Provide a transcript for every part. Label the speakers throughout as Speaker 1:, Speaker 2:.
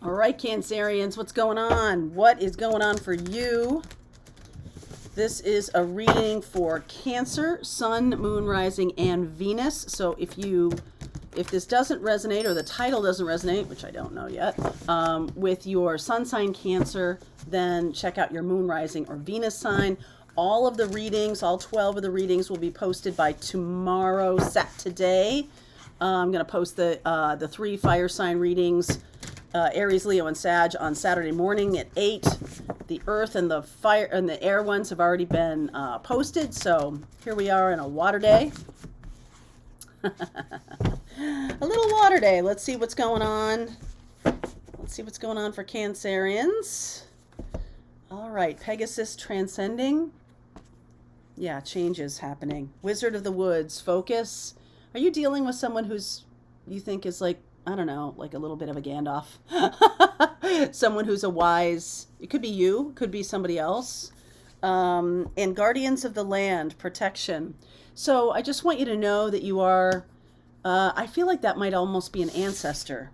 Speaker 1: All right, Cancerians, what's going on? What is going on for you? This is a reading for Cancer, Sun, Moon, Rising, and Venus. So if this doesn't resonate, or the title doesn't resonate, which I don't know yet, with your Sun sign Cancer, then check out your Moon, Rising, or Venus sign. All of the readings, all 12 of the readings, will be posted by tomorrow, today. I'm going to post the 3 fire sign readings, Aries, Leo, and Sag, on Saturday morning at 8. The Earth and the fire and the air ones have already been posted. So here we are in a water day. A little water day. Let's see what's going on. Let's see what's going on for Cancerians. All right, Pegasus transcending. Yeah, changes happening. Wizard of the Woods, focus. Are you dealing with someone who's, you think is like, I don't know, like a little bit of a Gandalf? Someone who's a wise, it could be you, could be somebody else. And Guardians of the Land, protection. So I just want you to know that you are, I feel like that might almost be an ancestor.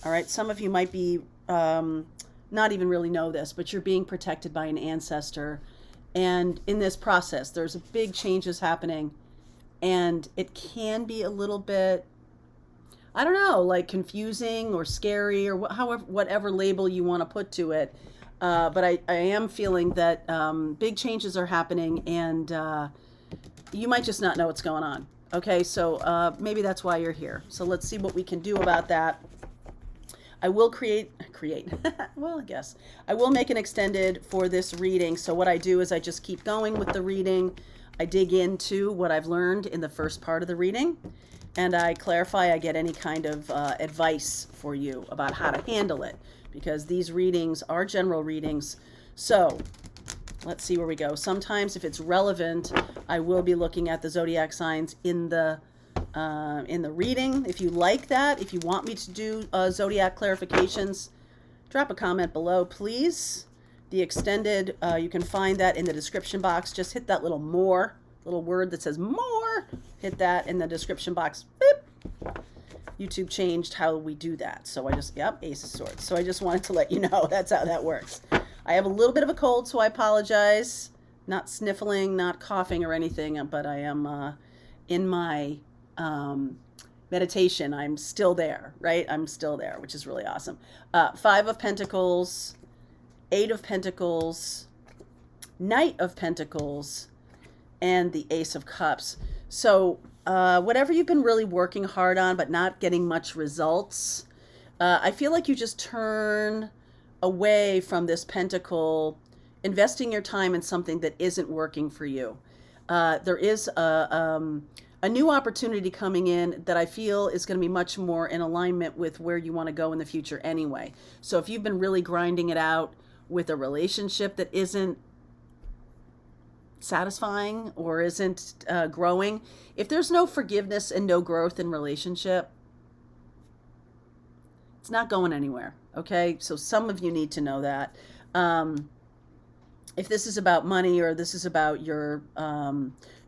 Speaker 1: All right, some of you might be, not even really know this, but you're being protected by an ancestor. And in this process, there's big changes happening. And it can be a little bit, I don't know, like confusing or scary, or whatever label you want to put to it. But I am feeling that big changes are happening, and you might just not know what's going on. Okay, so maybe that's why you're here. So let's see what we can do about that. I will create, well, I guess. I will make an extended for this reading. So what I do is I just keep going with the reading. I dig into what I've learned in the first part of the reading, and I clarify, I get any kind of advice for you about how to handle it, because these readings are general readings. So let's see where we go. Sometimes if it's relevant, I will be looking at the zodiac signs in the reading. If you like that, if you want me to do zodiac clarifications, drop a comment below, please. The extended, you can find that in the description box. Just hit that little more, little word that says more. Hit that in the description box. Beep. YouTube changed how we do that. So I just, yep, Ace of Swords. So I just wanted to let you know that's how that works. I have a little bit of a cold, so I apologize. Not sniffling, not coughing or anything, but I am in my meditation. I'm still there, right? I'm still there, which is really awesome. 5 of Pentacles, 8 of Pentacles, Knight of Pentacles, and the Ace of Cups. So whatever you've been really working hard on but not getting much results, I feel like you just turn away from this pentacle, investing your time in something that isn't working for you. There is a new opportunity coming in that I feel is going to be much more in alignment with where you want to go in the future anyway. So if you've been really grinding it out with a relationship that isn't satisfying or isn't growing, if there's no forgiveness and no growth in relationship, it's not going anywhere. Okay, so some of you need to know that. If this is about money, or this is about your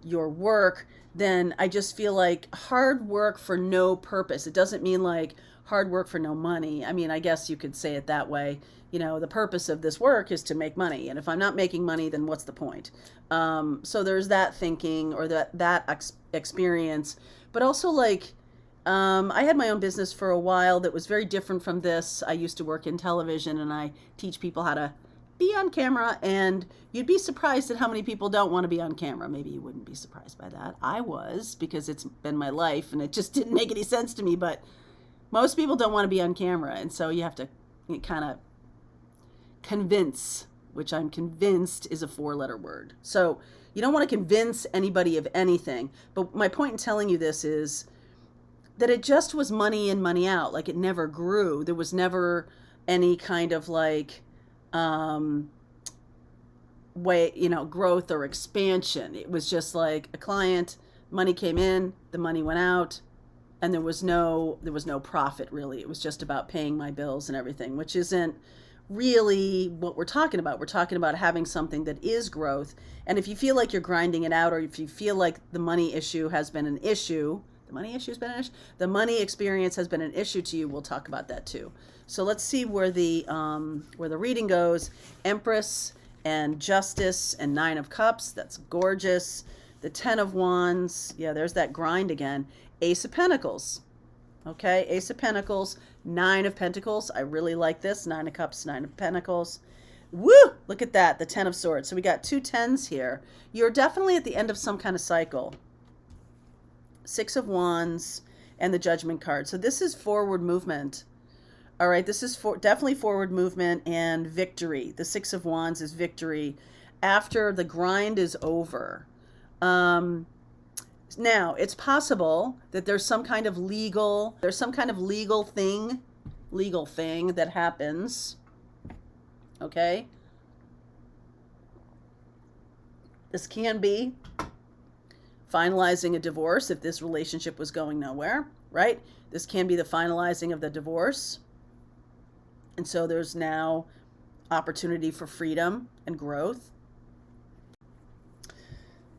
Speaker 1: work, then I just feel like hard work for no purpose. It doesn't mean like hard work for no money. I mean, I guess you could say it that way. You know, the purpose of this work is to make money. And if I'm not making money, then what's the point? So there's that thinking, or that experience. But also, like, I had my own business for a while that was very different from this. I used to work in television, and I teach people how to be on camera, and you'd be surprised at how many people don't want to be on camera. Maybe you wouldn't be surprised by that. I was, because it's been my life, and it just didn't make any sense to me. But most people don't want to be on camera, and so you have to kind of convince, which I'm convinced is a 4-letter word. So you don't want to convince anybody of anything. But my point in telling you this is that it just was money in, money out. Like, it never grew. There was never any kind of like way, growth or expansion. It was just like a client, money came in, the money went out, and there was no profit really. It was just about paying my bills and everything, which isn't really what we're talking about. We're talking about having something that is growth. And if you feel like you're grinding it out, or if you feel like the money issue has been an issue, The money issue has been an issue. The money experience has been an issue to you. We'll talk about that too. So let's see where the reading goes. Empress and Justice and Nine of Cups. That's gorgeous. The Ten of Wands. Yeah, there's that grind again. Ace of Pentacles. Okay, Ace of Pentacles. Nine of Pentacles. I really like this. Nine of Cups, Nine of Pentacles. Woo! Look at that. The Ten of Swords. So we got two tens here. You're definitely at the end of some kind of cycle. Six of Wands and the Judgment card. So this is forward movement. All right, this is definitely forward movement and victory. The Six of Wands is victory after the grind is over. Now, it's possible that there's some kind of legal thing that happens. Okay? This can be finalizing a divorce if this relationship was going nowhere, right? This can be the finalizing of the divorce. And so there's now opportunity for freedom and growth.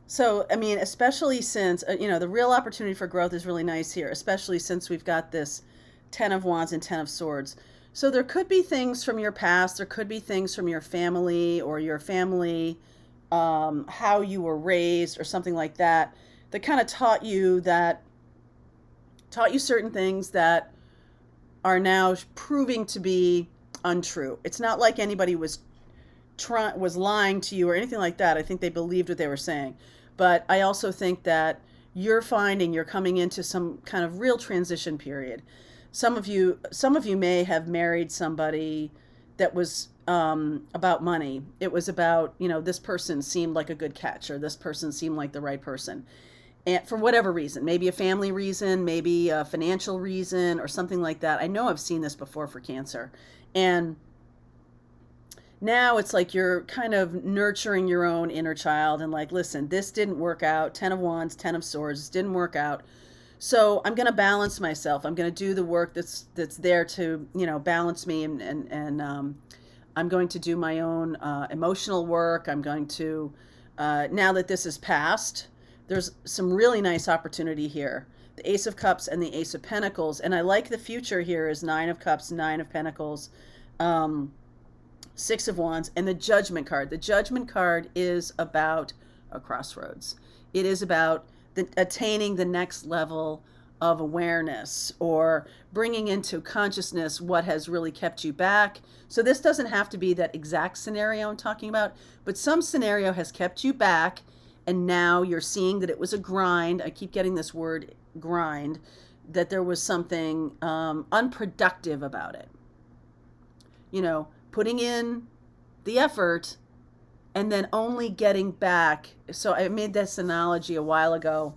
Speaker 1: So, I mean, especially since, the real opportunity for growth is really nice here, especially since we've got this Ten of Wands and Ten of Swords. So there could be things from your past, there could be things from your family or your family, how you were raised or something like that, that kind of taught you certain things that are now proving to be untrue. It's not like anybody was lying to you or anything like that. I think they believed what they were saying. But I also think that you're coming into some kind of real transition period. Some of you may have married somebody that was about money. It was about, this person seemed like a good catch, or this person seemed like the right person. And for whatever reason, maybe a family reason, maybe a financial reason or something like that. I know I've seen this before for Cancer. And now it's like you're kind of nurturing your own inner child and like, listen, this didn't work out. Ten of Wands, Ten of Swords, this didn't work out. So I'm going to balance myself. I'm going to do the work that's there to, balance me. And I'm going to do my own emotional work. I'm going to, now that this is past, there's some really nice opportunity here. The Ace of Cups and the Ace of Pentacles. And I like the future here is Nine of Cups, Nine of Pentacles, Six of Wands, and the Judgment card. The Judgment card is about a crossroads. It is about attaining the next level of awareness or bringing into consciousness what has really kept you back. So this doesn't have to be that exact scenario I'm talking about, but some scenario has kept you back. And now you're seeing that it was a grind. I keep getting this word grind, that there was something unproductive about it. Putting in the effort and then only getting back. So I made this analogy a while ago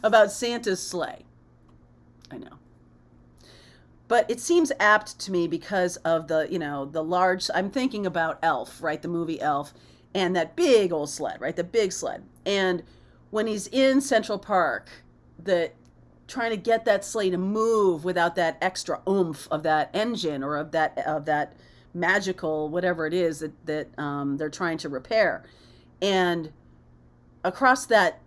Speaker 1: about Santa's sleigh. I know. But it seems apt to me because of the large, I'm thinking about Elf, right? The movie Elf. And that big old sled, right? The big sled. And when he's in Central Park, trying to get that sleigh to move without that extra oomph of that engine or of that magical whatever it is that they're trying to repair. And across that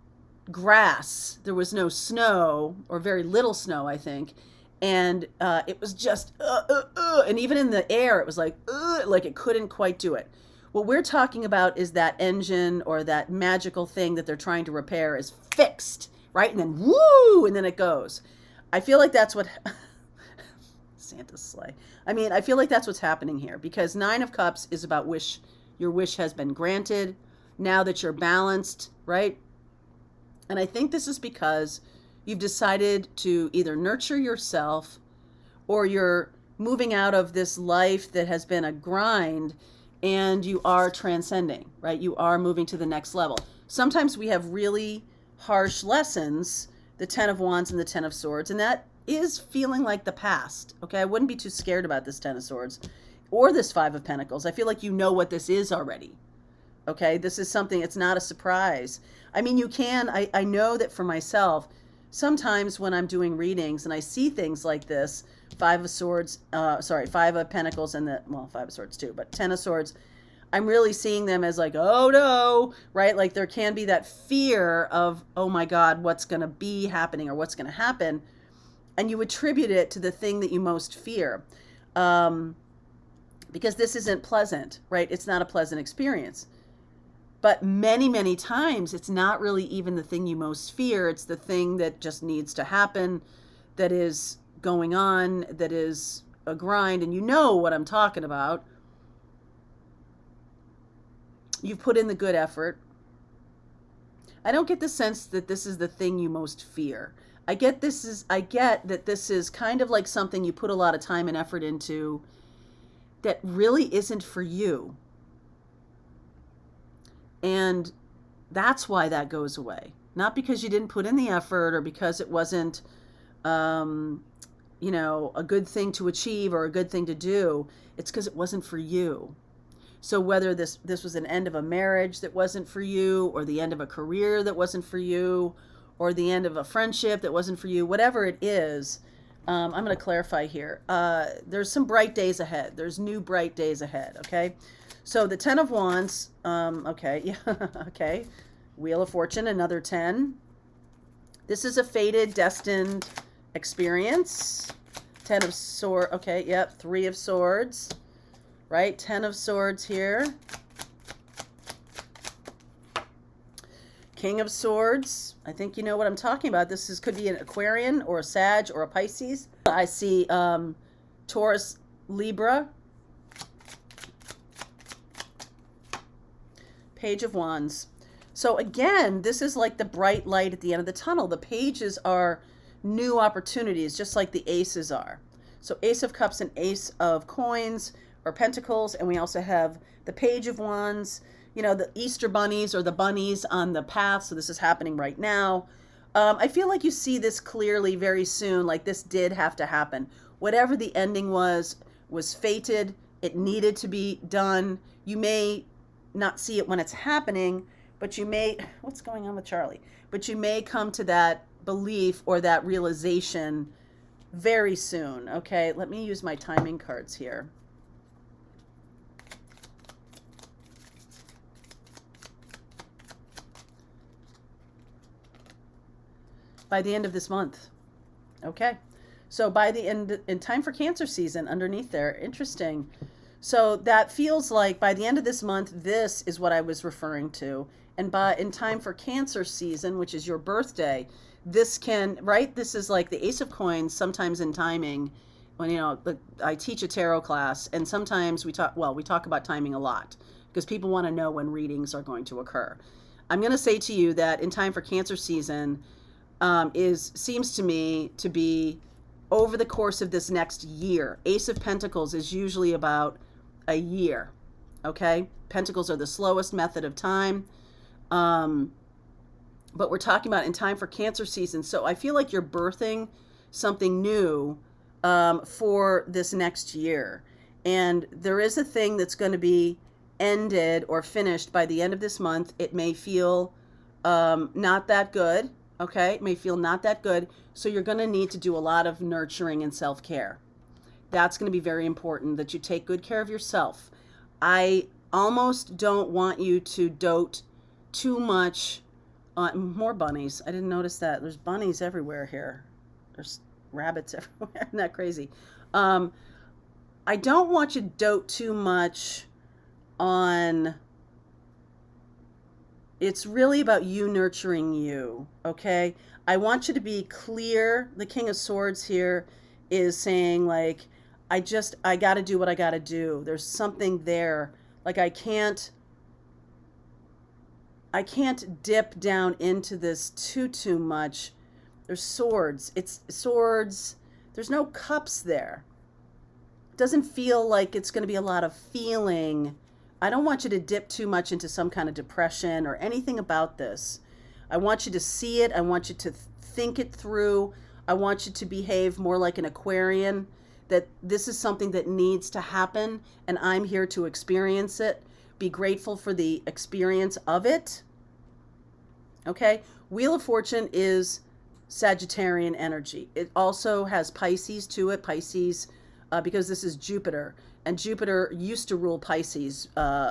Speaker 1: grass, there was no snow or very little snow, I think. And it was just and even in the air, it was like it couldn't quite do it. What we're talking about is that engine or that magical thing that they're trying to repair is fixed, right? And then woo, and then it goes. I feel like that's what Santa's sleigh. I feel like that's what's happening here because Nine of Cups is about wish. Your wish has been granted now that you're balanced, right? And I think this is because you've decided to either nurture yourself or you're moving out of this life that has been a grind. And you are transcending, right? You are moving to the next level. Sometimes we have really harsh lessons, the Ten of Wands and the Ten of Swords, and that is feeling like the past, okay? I wouldn't be too scared about this Ten of Swords or this Five of Pentacles. I feel like you know what this is already, okay? This is something, it's not a surprise. You can, I know that for myself, sometimes when I'm doing readings and I see things like this, Five of Pentacles and Five of Swords too, but Ten of Swords, I'm really seeing them as like, oh no, right? Like there can be that fear of, oh my God, what's going to be happening or what's going to happen. And you attribute it to the thing that you most fear. Because this isn't pleasant, right? It's not a pleasant experience. But many, many times, it's not really even the thing you most fear. It's the thing that just needs to happen, that is going on, that is a grind. And you know what I'm talking about. You've put in the good effort. I don't get the sense that this is the thing you most fear. I get that this is kind of like something you put a lot of time and effort into that really isn't for you. And that's why that goes away. Not because you didn't put in the effort or because it wasn't, a good thing to achieve or a good thing to do. It's because it wasn't for you. So whether this was an end of a marriage that wasn't for you, or the end of a career that wasn't for you, or the end of a friendship that wasn't for you, whatever it is, I'm going to clarify here. There's some bright days ahead. There's new bright days ahead, okay? So the 10 of Wands, okay, yeah, okay. Wheel of Fortune, another 10. This is a fated, destined experience. 10 of Swords, okay, yep, 3 of Swords, right? 10 of Swords here. King of Swords, I think you know what I'm talking about. This could be an Aquarian or a Sag or a Pisces. I see Taurus, Libra. Page of Wands. So again, this is like the bright light at the end of the tunnel. The pages are new opportunities, just like the aces are. So Ace of Cups and Ace of Coins or Pentacles. And we also have the Page of Wands, the Easter bunnies or the bunnies on the path. So this is happening right now. I feel like you see this clearly very soon, like this did have to happen. Whatever the ending was fated. It needed to be done. You may not see it when it's happening, but you may, what's going on with Charlie? But you may come to that belief or that realization very soon. Okay, let me use my timing cards here. By the end of this month. Okay, so by the end, in time for Cancer season underneath there, interesting. So that feels like by the end of this month, this is what I was referring to. And in time for Cancer season, which is your birthday, this can, right? This is like the Ace of Coins, sometimes in timing, when, I teach a tarot class, and sometimes we talk about timing a lot because people want to know when readings are going to occur. I'm going to say to you that in time for Cancer season seems to me to be over the course of this next year. Ace of Pentacles is usually about a year, okay? Pentacles are the slowest method of time, but we're talking about in time for Cancer season. So I feel like you're birthing something new for this next year. And there is a thing that's going to be ended or finished by the end of this month. It may feel not that good, okay? It may feel not that good. So you're going to need to do a lot of nurturing and self-care. That's going to be very important, that you take good care of yourself. I almost don't want you to dote too much on more bunnies. I didn't notice that. There's bunnies everywhere here. There's rabbits everywhere. Isn't that crazy? I don't want you to dote too much on... It's really about you nurturing you, okay? I want you to be clear. The King of Swords here is saying, like, I got to do what I got to do. There's something there. Like, I can't dip down into this too much. There's swords. It's swords. There's no cups there. It doesn't feel like it's going to be a lot of feeling. I don't want you to dip too much into some kind of depression or anything about this. I want you to see it. I want you to think it through. I want you to behave more like an Aquarian, that this is something that needs to happen and I'm here to experience it. Be grateful for the experience of it. Okay? Wheel of Fortune is Sagittarian energy. It also has Pisces to it. Pisces because this is Jupiter, and Jupiter used to rule Pisces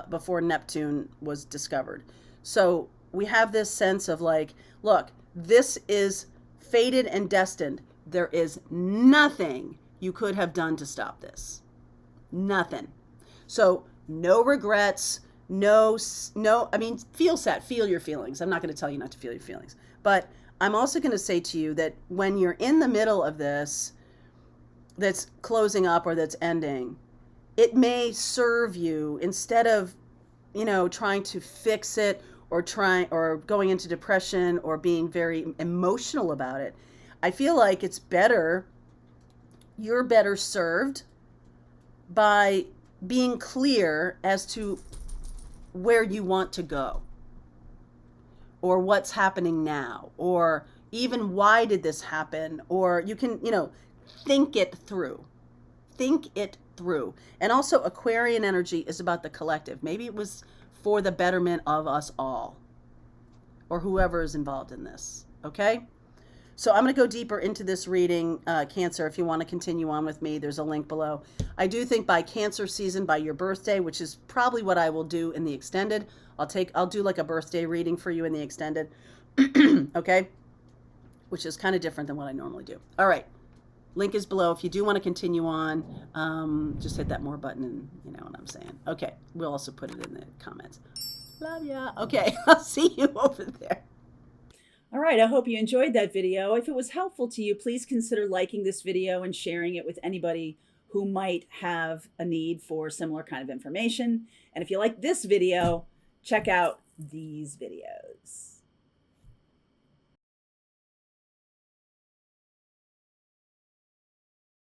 Speaker 1: before Neptune was discovered. So we have this sense of like, look, this is fated and destined. There is nothing you could have done to stop this. Nothing. So no regrets, no, I mean, feel sad, feel your feelings. I'm not going to tell you not to feel your feelings. But I'm also going to say to you that when you're in the middle of this, that's closing up or that's ending, it may serve you instead of, trying to fix it or going into depression or being very emotional about it. I feel like you're better served by being clear as to where you want to go or what's happening now, or even why did this happen, or you can, think it through. Think it through. And also Aquarian energy is about the collective. Maybe it was for the betterment of us all or whoever is involved in this. Okay? So I'm going to go deeper into this reading, Cancer. If you want to continue on with me, there's a link below. I do think by Cancer season, by your birthday, which is probably what I will do in the extended, I'll do like a birthday reading for you in the extended. Okay? Which is kind of different than what I normally do. All right. Link is below. If you do want to continue on, just hit that more button and you know what I'm saying. Okay. We'll also put it in the comments. Love ya. Okay. I'll see you over there.
Speaker 2: All right, I hope you enjoyed that video. If it was helpful to you, please consider liking this video and sharing it with anybody who might have a need for similar kind of information. And if you like this video, check out these videos.